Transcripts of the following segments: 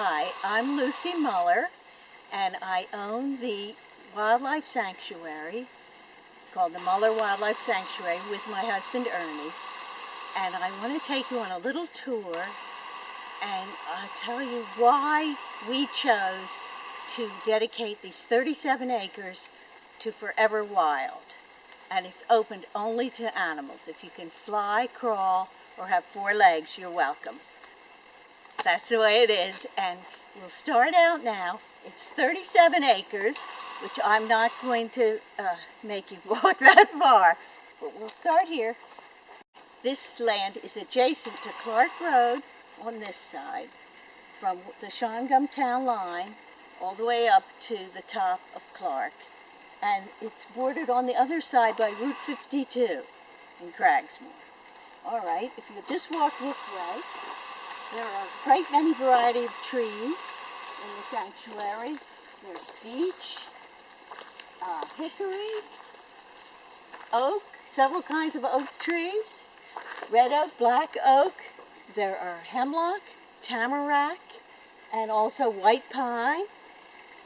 Hi, I'm Lucy Muller, and I own the wildlife sanctuary called the Muller Wildlife Sanctuary with my husband Ernie. And I want to take you on a little tour and tell you why we chose to dedicate these 37 acres to Forever Wild. And it's opened only to animals. If you can fly, crawl, or have 4 legs, you're welcome. That's the way it is, and we'll start out now. It's 37 acres, which I'm not going to make you walk that far, but we'll start here. This land is adjacent to Clark Road on this side, from the Shawangum town line all the way up to the top of Clark, and it's bordered on the other side by Route 52 in Cragsmore. All right, if you'll just walk this way, there are a great many variety of trees in the sanctuary. There's beech, hickory, oak, several kinds of oak trees, red oak, black oak. There are hemlock, tamarack, and also white pine.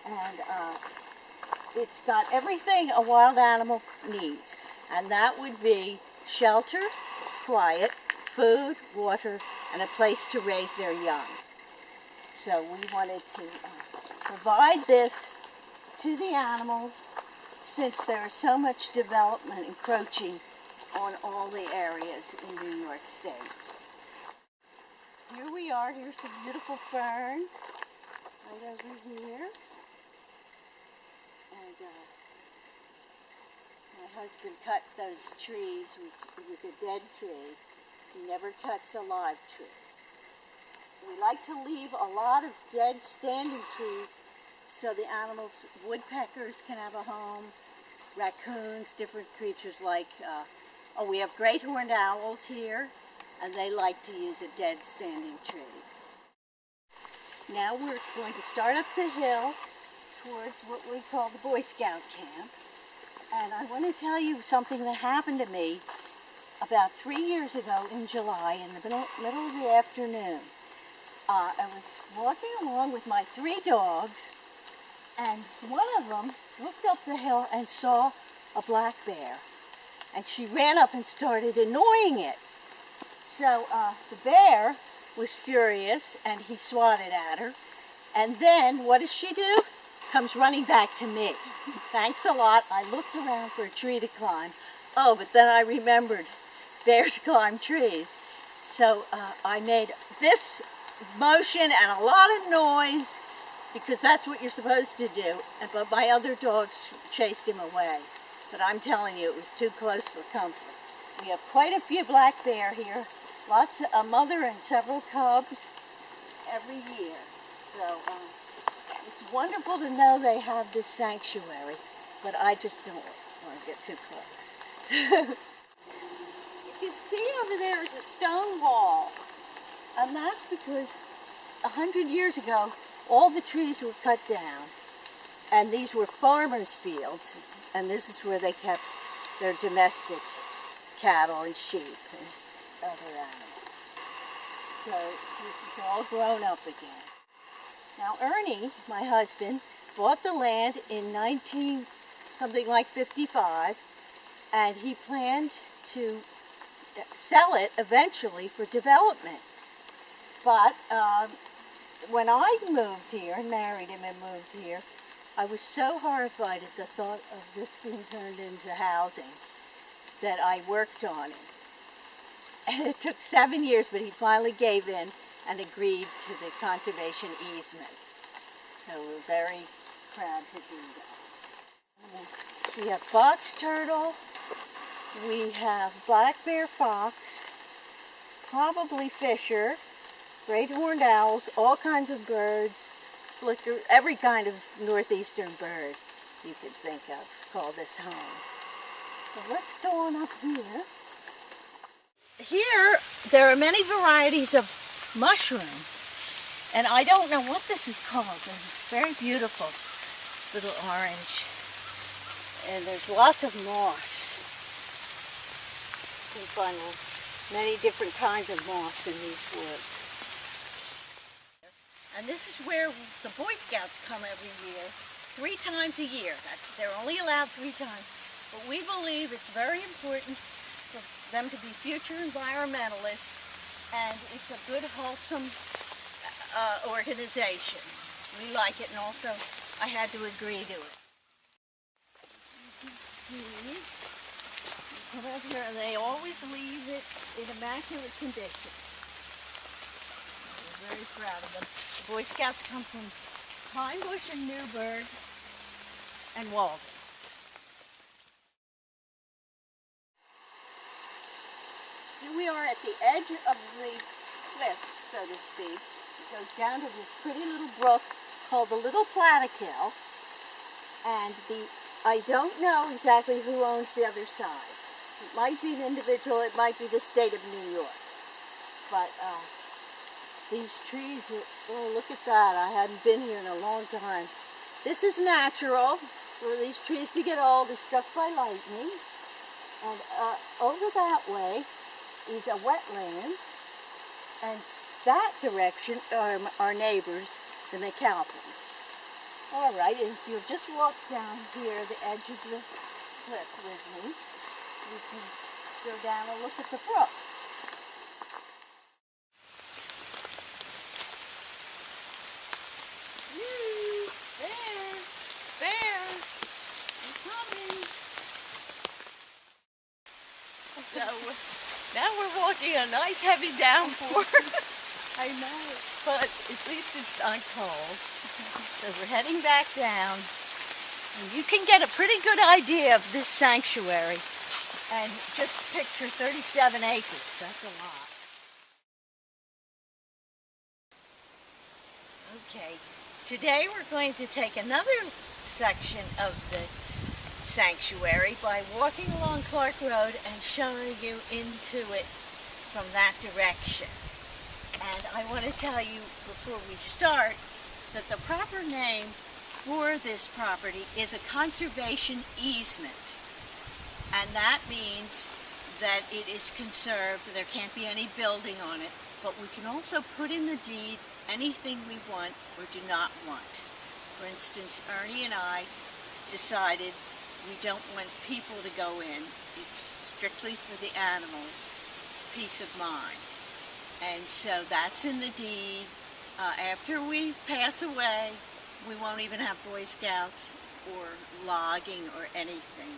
And it's got everything a wild animal needs. And that would be shelter, quiet, food, water, and a place to raise their young. So we wanted to provide this to the animals since there is so much development encroaching on all the areas in New York State. Here we are. Here's some beautiful fern right over here. And my husband cut those trees. It was a dead tree. He never cuts a live tree. We like to leave a lot of dead standing trees so the animals, woodpeckers can have a home, raccoons, different creatures like, we have great horned owls here, and they like to use a dead standing tree. Now we're going to start up the hill towards what we call the Boy Scout camp. And I want to tell you something that happened to me about 3 years ago in July in the middle of the afternoon. I was walking along with my 3 dogs, and one of them looked up the hill and saw a black bear. And she ran up and started annoying it. So the bear was furious, and he swatted at her. And then, what does she do? Comes running back to me. Thanks a lot. I looked around for a tree to climb. Oh, but then I remembered bears climb trees. So I made this motion and a lot of noise because that's what you're supposed to do. But my other dogs chased him away. But I'm telling you, it was too close for comfort. We have quite a few black bear here. Lots of a mother and several cubs every year. So it's wonderful to know they have this sanctuary, but I just don't want to get too close. You can see over there is a stone wall, and that's because 100 years ago all the trees were cut down, and these were farmers' fields, and this is where they kept their domestic cattle and sheep and other animals. So this is all grown up again. Now Ernie, my husband, bought the land in something like 55, and he planned to sell it eventually for development. But when I moved here and married him and moved here, I was so horrified at the thought of this being turned into housing that I worked on it. And it took 7 years, but he finally gave in and agreed to the conservation easement. So we're very proud to do that. We have box turtle, we have black bear fox, probably fisher, great horned owls, all kinds of birds, flicker, every kind of northeastern bird you could think of call this home. So let's go on up here. Here there are many varieties of mushroom, and I don't know what this is called. It's very beautiful, little orange, and there's lots of moss. You can find many different kinds of moss in these woods. And this is where the Boy Scouts come every year, 3 times a year. They're only allowed 3 times. But we believe it's very important for them to be future environmentalists, and it's a good, wholesome organization. We like it, and also I had to agree to it. Come out here, and they always leave it in immaculate condition. We're very proud of them. The Boy Scouts come from Pine Bush and Newburgh and Walden. Here we are at the edge of the cliff, so to speak. It goes down to this pretty little brook called the Little Plattekill, and I don't know exactly who owns the other side. It might be an individual, it might be the state of New York. But these trees, oh, look at that. I hadn't been here in a long time. This is natural. For these trees to get old, they're struck by lightning. And over that way is a wetlands, and that direction are our neighbors, the McAlpins. All right, and if you'll just walk down here, the edge of the cliff with me, you can go down and look at the brook. Bear, I'm coming. So now we're walking a nice heavy downpour. I know, but at least it's not cold. So we're heading back down, and you can get a pretty good idea of this sanctuary. And just picture 37 acres, that's a lot. Okay, today we're going to take another section of the sanctuary by walking along Clark Road and showing you into it from that direction. And I want to tell you before we start that the proper name for this property is a conservation easement. And that means that it is conserved, there can't be any building on it, but we can also put in the deed anything we want or do not want. For instance, Ernie and I decided we don't want people to go in. It's strictly for the animals' peace of mind. And so that's in the deed. After we pass away, we won't even have Boy Scouts or logging or anything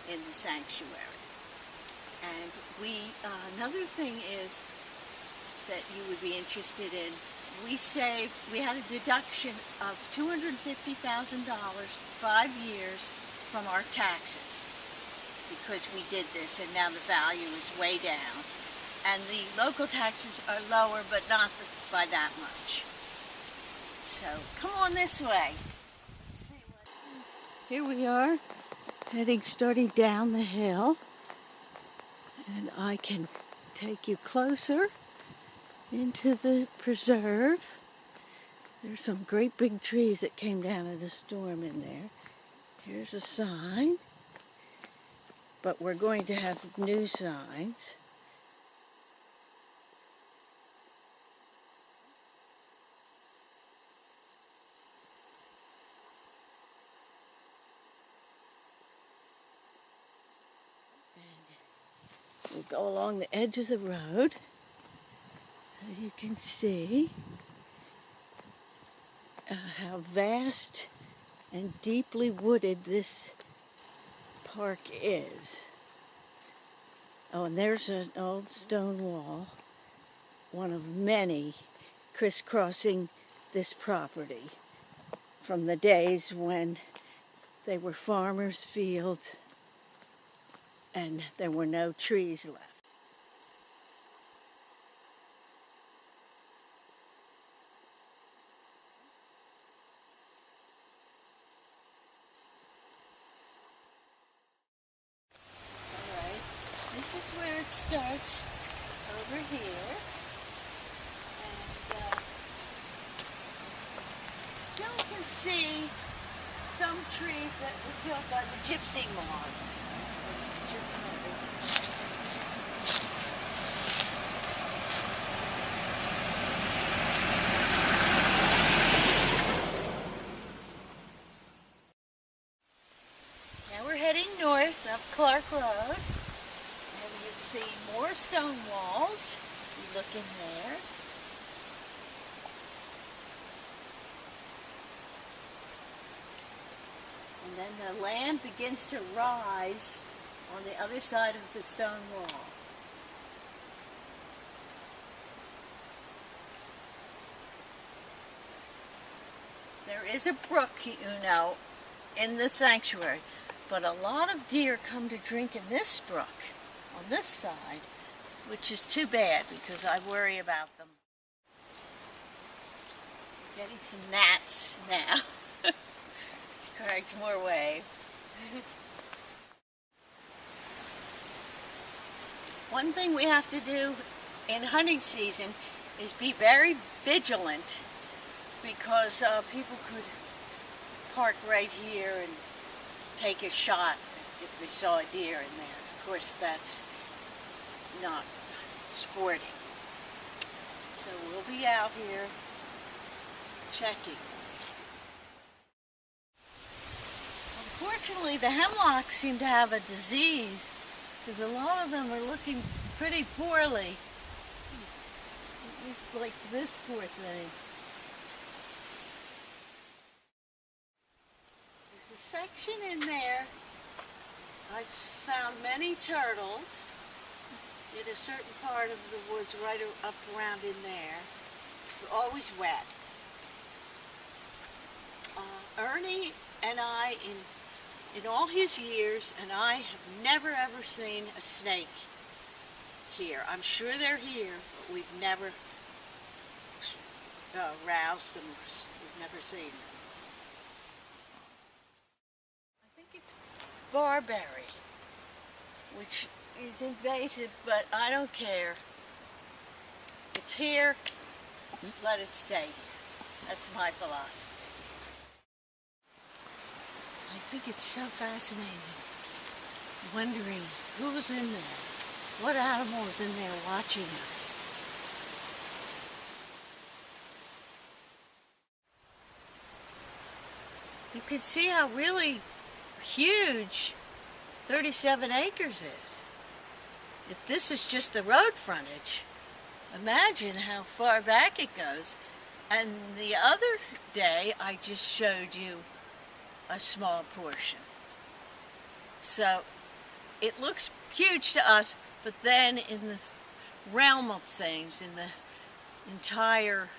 in the sanctuary. And another thing is that you would be interested in, we had a deduction of $250,000 for 5 years from our taxes because we did this, and now the value is way down. And the local taxes are lower, but not by that much. So come on this way. Let's see what... Here we are, starting down the hill, and I can take you closer into the preserve. There's some great big trees that came down in a storm in there. Here's a sign, but we're going to have new signs. We'll go along the edge of the road so you can see how vast and deeply wooded this park is. Oh, and there's an old stone wall, one of many crisscrossing this property from the days when they were farmers' fields and there were no trees left. All right, this is where it starts, over here, and still can see some trees that were killed by the gypsy moths. see more stone walls. You look in there. And then the land begins to rise on the other side of the stone wall. There is a brook, you know, in the sanctuary, but a lot of deer come to drink in this brook on this side, which is too bad because I worry about them. Getting some gnats now. Craig's more wave. One thing we have to do in hunting season is be very vigilant, because people could park right here and take a shot if they saw a deer in there. Of course, that's not sporting. So we'll be out here checking. Unfortunately, the hemlocks seem to have a disease, because a lot of them are looking pretty poorly. It's like this poor thing. There's a section in there. I've found many turtles in a certain part of the woods right up around in there. It's always wet. Ernie and I, in all his years, and I have never ever seen a snake here. I'm sure they're here, but we've never roused them. We've never seen them. I think it's barberry, which is invasive, but I don't care. It's here, let it stay here. That's my philosophy. I think it's so fascinating, wondering who's in there, what animal is in there watching us. You can see how really huge 37 acres is. If this is just the road frontage, imagine how far back it goes. And the other day, I just showed you a small portion. So it looks huge to us, but then in the realm of things, in the entire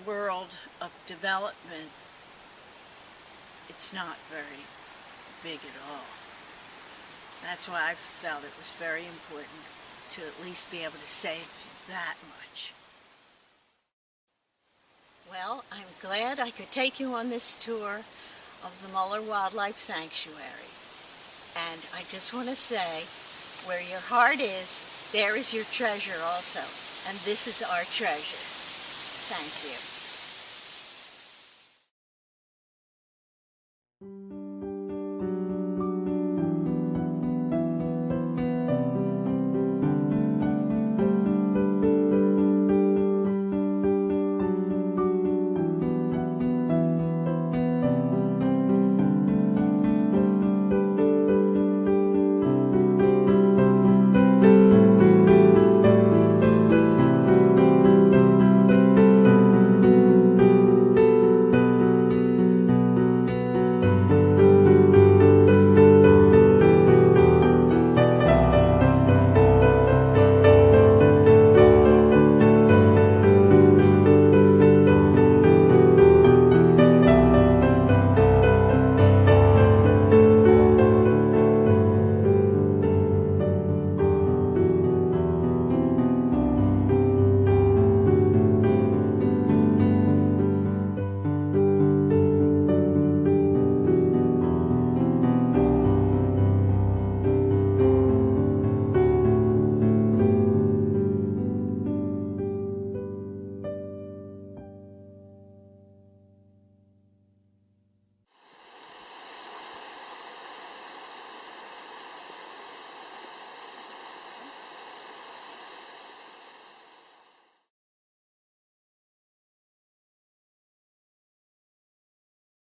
world of development, it's not very big at all. That's why I felt it was very important to at least be able to save that much. Well, I'm glad I could take you on this tour of the Muller Wildlife Sanctuary. And I just want to say, where your heart is, there is your treasure also. And this is our treasure. Thank you.